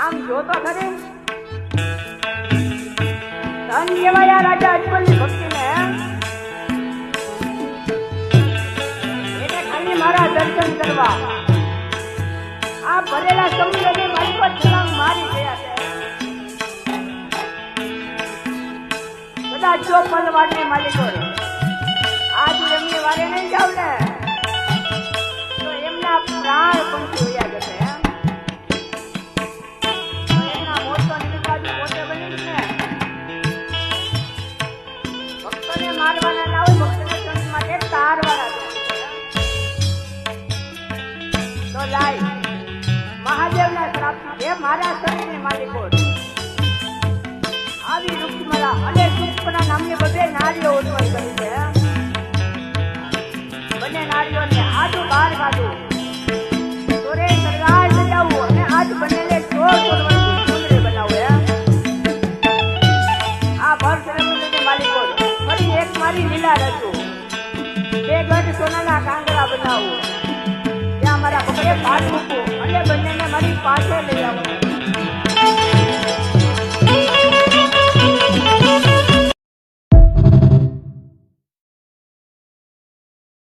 આમ જોતો ખરી ધન કેવાય રાજા અજમલની ભક્તિને એને ખાલી મારા દર્શન કરવા આ ભરેલા સમુદ્રની મારી પર છલાંગ મારી ગયા છે. કદાચ જો પલવાડને માલિકો આજ એમની વારે નહીં જાવ ને તો એમના પ્રાણ પંખી હોયા જશે. એમના મોટો નિમિત્ત પોતે બની ને ભક્તોને મારવાના ના હોય, ભક્તને સંત માટે તારવાના તો લાય મહાદેવના શ્રાપથી હે મારા શરીરની માલિકો આવી રૂપમાળા અને સુપના નામની બધે નારીઓ ઉત્પન્ન કરી છે. બંને નારીઓને આડુ બહાર કાઢું તોરે સરકાર સજાવું અને આજ બંનેને ચોર કરવાની સુંદરી બનાવું. આ ભર સમુદ્રની માલિકો ફરી એક મારી લીલા રચું, બે ગઢ સોનાના કાંગરા બનાવું, ત્યાં મારા પગલે ભાત મૂકું અને બંનેને મારી પાસે લઈ આવું.